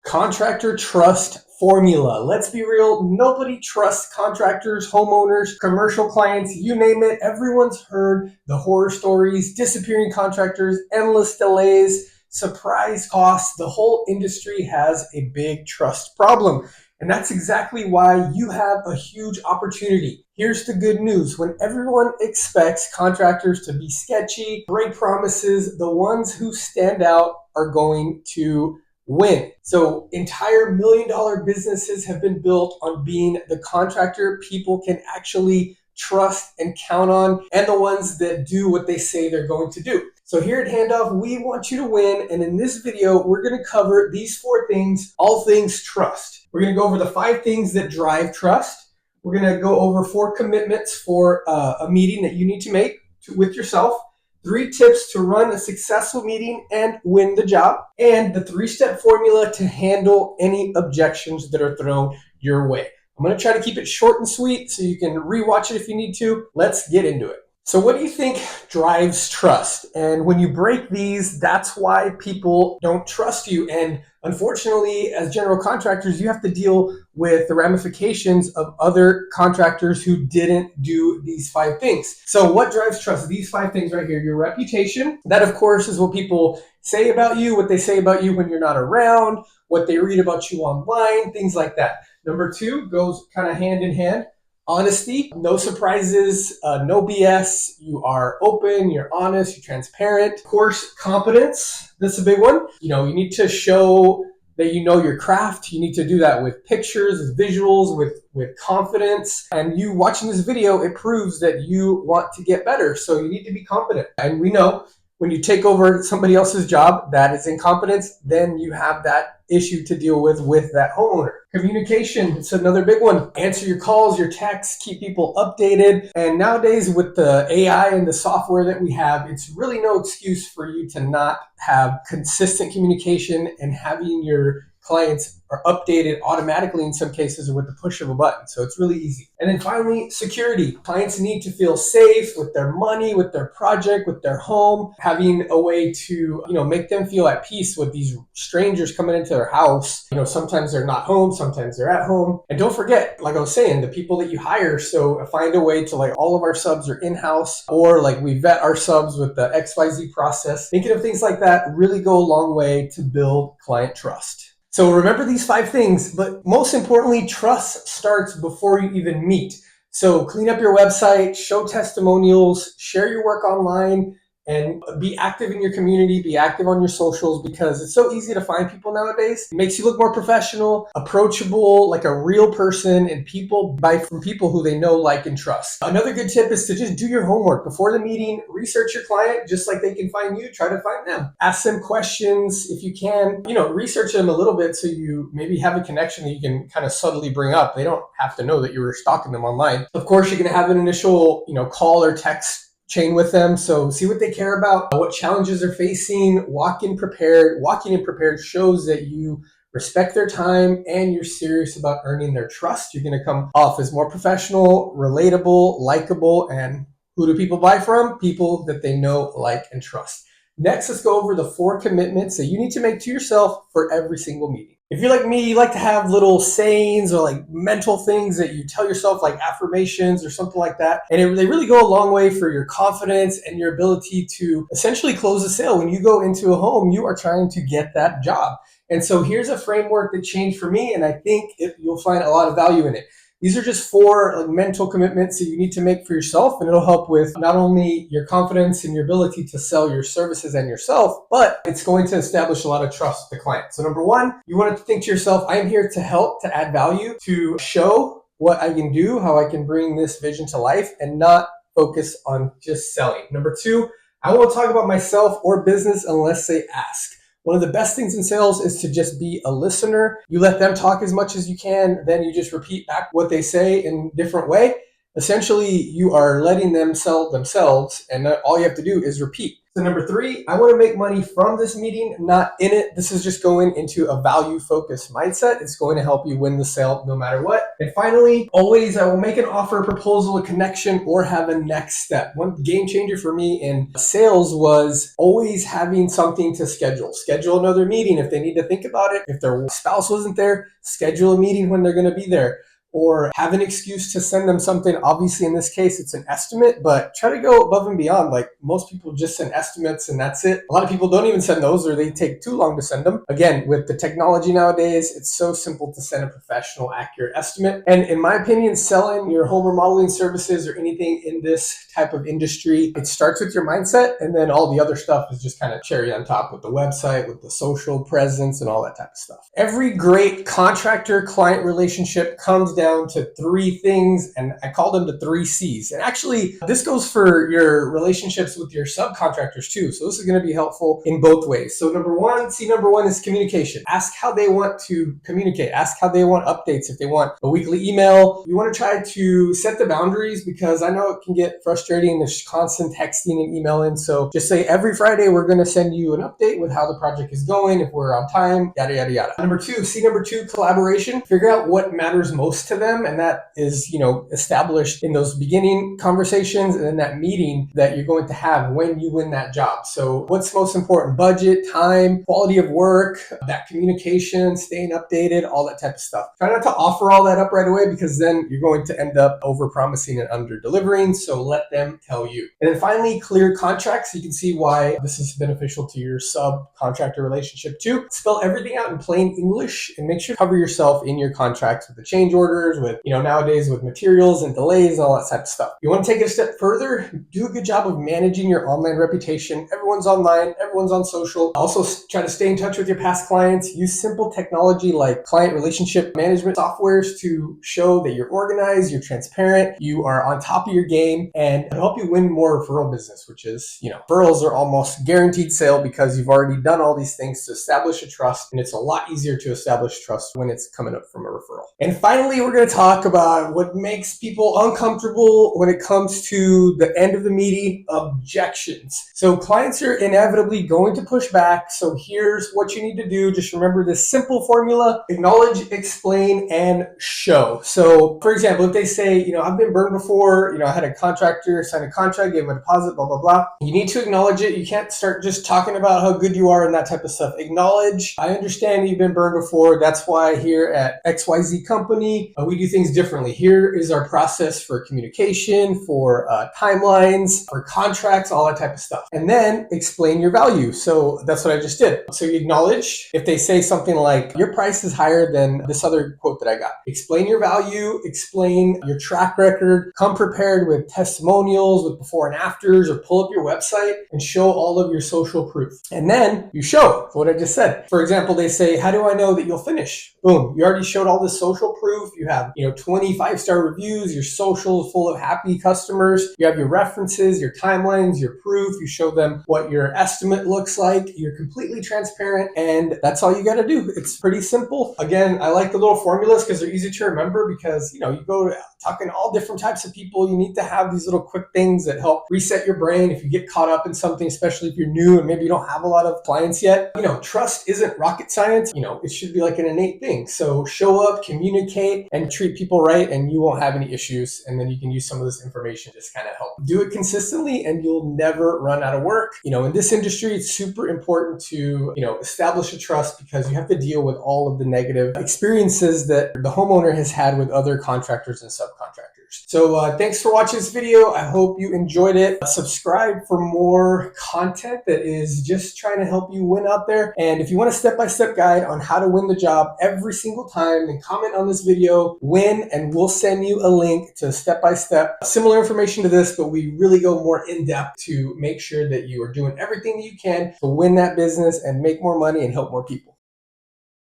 Contractor trust formula. Let's be real, nobody trusts contractors, homeowners, commercial clients, you name it. Everyone's heard the horror stories, disappearing contractors, endless delays, surprise costs. The whole industry has a big trust problem. And that's exactly why you have a huge opportunity. Here's the good news. When everyone expects contractors to be sketchy, break promises, the ones who stand out are going to win. So entire million-dollar businesses have been built on being the contractor people can actually trust and count on, and the ones that do what they say they're going to do. So here at Handoff, we want you to win. And in this video, we're going to cover these 4 things, all things trust. We're going to go over the 5 things that drive trust. We're going to go over 4 commitments for a meeting that you need to make with yourself. 3 tips to run a successful meeting and win the job, and the 3-step formula to handle any objections that are thrown your way. I'm going to try to keep it short and sweet so you can rewatch it if you need to. Let's get into it. So what do you think drives trust? And when you break these, that's why people don't trust you. And unfortunately, as general contractors, you have to deal with the ramifications of other contractors who didn't do these 5 things. So what drives trust? These 5 things right here. Your reputation. That, of course, is what people say about you, what they say about you when you're not around, what they read about you online, things like that. Number 2 goes kind of hand in hand. Honesty, no surprises, no BS. You are open, you're honest, you're transparent. Of course, competence. That's a big one. You need to show that you know your craft. You need to do that with pictures, with visuals, with confidence. And you watching this video, it proves that you want to get better. So you need to be competent. And we know when you take over somebody else's job that is incompetence, then you have that issue to deal with that homeowner. Communication, it's another big one. Answer your calls, your texts, keep people updated. And nowadays with the AI and the software that we have, it's really no excuse for you to not have consistent communication and having your clients are updated automatically in some cases with the push of a button. So it's really easy. And then finally, security. Clients need to feel safe with their money, with their project, with their home, having a way to, make them feel at peace with these strangers coming into their house. Sometimes they're not home, sometimes they're at home. And don't forget, like I was saying, the people that you hire. So find a way to all of our subs are in-house, or we vet our subs with the XYZ process. Thinking of things like that really go a long way to build client trust. So remember these 5 things, but most importantly, trust starts before you even meet. So clean up your website, show testimonials, share your work online, and be active in your community, be active on your socials, because it's so easy to find people nowadays. It makes you look more professional, approachable, like a real person, and people buy from people who they know, like, and trust. Another good tip is to just do your homework before the meeting. Research your client just like they can find you. Try to find them. Ask them questions if you can. Research them a little bit so you maybe have a connection that you can kind of subtly bring up. They don't have to know that you were stalking them online. Of course, you're going to have an initial, call or text chain with them. So see what they care about, what challenges they're facing. Walking in prepared shows that you respect their time and you're serious about earning their trust. You're going to come off as more professional, relatable, likable, and who do people buy from? People that they know, like, and trust. Next, let's go over the 4 commitments that you need to make to yourself for every single meeting. If you're like me, you like to have little sayings or mental things that you tell yourself, like affirmations or something like that. And they really go a long way for your confidence and your ability to essentially close a sale. When you go into a home, you are trying to get that job. And so here's a framework that changed for me, and I think you'll find a lot of value in it. These are just 4 mental commitments that you need to make for yourself, and it'll help with not only your confidence and your ability to sell your services and yourself, but it's going to establish a lot of trust with the client. So number 1, you want to think to yourself, I am here to help, to add value, to show what I can do, how I can bring this vision to life, and not focus on just selling. Number 2, I won't talk about myself or business unless they ask. One of the best things in sales is to just be a listener. You let them talk as much as you can, then you just repeat back what they say in a different way. Essentially, you are letting them sell themselves, and all you have to do is repeat. So number 3, I want to make money from this meeting, not in it. This is just going into a value-focused mindset. It's going to help you win the sale no matter what. And finally, always I will make an offer, a proposal, a connection, or have a next step. One game changer for me in sales was always having something to schedule. Schedule another meeting if they need to think about it. If their spouse wasn't there, schedule a meeting when they're going to be there. Or have an excuse to send them something. Obviously, in this case, it's an estimate, but try to go above and beyond. Like most people just send estimates and that's it. A lot of people don't even send those, or they take too long to send them. Again, with the technology nowadays, it's so simple to send a professional, accurate estimate. And in my opinion, selling your home remodeling services or anything in this type of industry, it starts with your mindset, and then all the other stuff is just kind of cherry on top with the website, with the social presence and all that type of stuff. Every great contractor-client relationship comes down to 3 things, and I call them the 3 C's. And actually, this goes for your relationships with your subcontractors too. So this is going to be helpful in both ways. So C number one is communication. Ask how they want to communicate. Ask how they want updates. If they want a weekly email, you want to try to set the boundaries, because I know it can get frustrating. There's constant texting and emailing. So just say every Friday, we're going to send you an update with how the project is going, if we're on time, yada, yada, yada. C number two, collaboration. Figure out what matters most to them, and that is, established in those beginning conversations and in that meeting that you're going to have when you win that job. So what's most important? Budget, time, quality of work, that communication, staying updated, all that type of stuff. Try not to offer all that up right away, because then you're going to end up over promising and under delivering. So let them tell you. And then finally, clear contracts. You can see why this is beneficial to your subcontractor relationship too. Spell everything out in plain English, and make sure to cover yourself in your contracts with the change orders, with, nowadays with materials and delays and all that type of stuff. You want to take it a step further, do a good job of managing your online reputation. Everyone's online, everyone's on social. Also try to stay in touch with your past clients. Use simple technology like client relationship management softwares to show that you're organized, you're transparent, you are on top of your game, and it'll help you win more referral business, which is, referrals are almost guaranteed sale, because you've already done all these things to establish a trust, and it's a lot easier to establish trust when it's coming up from a referral. And finally, we're going to talk about what makes people uncomfortable when it comes to the end of the meeting: objections. So clients are inevitably going to push back. So here's what you need to do. Just remember this simple formula: acknowledge, explain, and show. So for example, if they say, I've been burned before, I had a contractor sign a contract, gave him a deposit, blah, blah, blah. You need to acknowledge it. You can't start just talking about how good you are and that type of stuff. Acknowledge, I understand you've been burned before. That's why here at XYZ company, we do things differently. Here is our process for communication, for timelines, for contracts, all that type of stuff. And then explain your value. So that's what I just did. So you acknowledge. If they say something like, your price is higher than this other quote that I got, explain your value, explain your track record, come prepared with testimonials, with before and afters, or pull up your website and show all of your social proof. And then you show what I just said. For example, they say, how do I know that you'll finish? Boom, you already showed all this social proof. You have, 25-star reviews, your social is full of happy customers. You have your references, your timelines, your proof. You show them what your estimate looks like. You're completely transparent, and that's all you got to do. It's pretty simple. Again, I like the little formulas because they're easy to remember, because, you go talking to all different types of people. You need to have these little quick things that help reset your brain if you get caught up in something, especially if you're new and maybe you don't have a lot of clients yet. Trust isn't rocket science. It should be like an innate thing. So show up, communicate, and treat people right, and you won't have any issues. And then you can use some of this information to just kind of help. Do it consistently, and you'll never run out of work. In this industry, it's super important to, establish a trust, because you have to deal with all of the negative experiences that the homeowner has had with other contractors and subcontractors. So thanks for watching this video. I hope you enjoyed it. Subscribe for more content that is just trying to help you win out there. And if you want a step-by-step guide on how to win the job every single time, then comment on this video, win, and we'll send you a link to step-by-step similar information to this, but we really go more in depth to make sure that you are doing everything you can to win that business and make more money and help more people.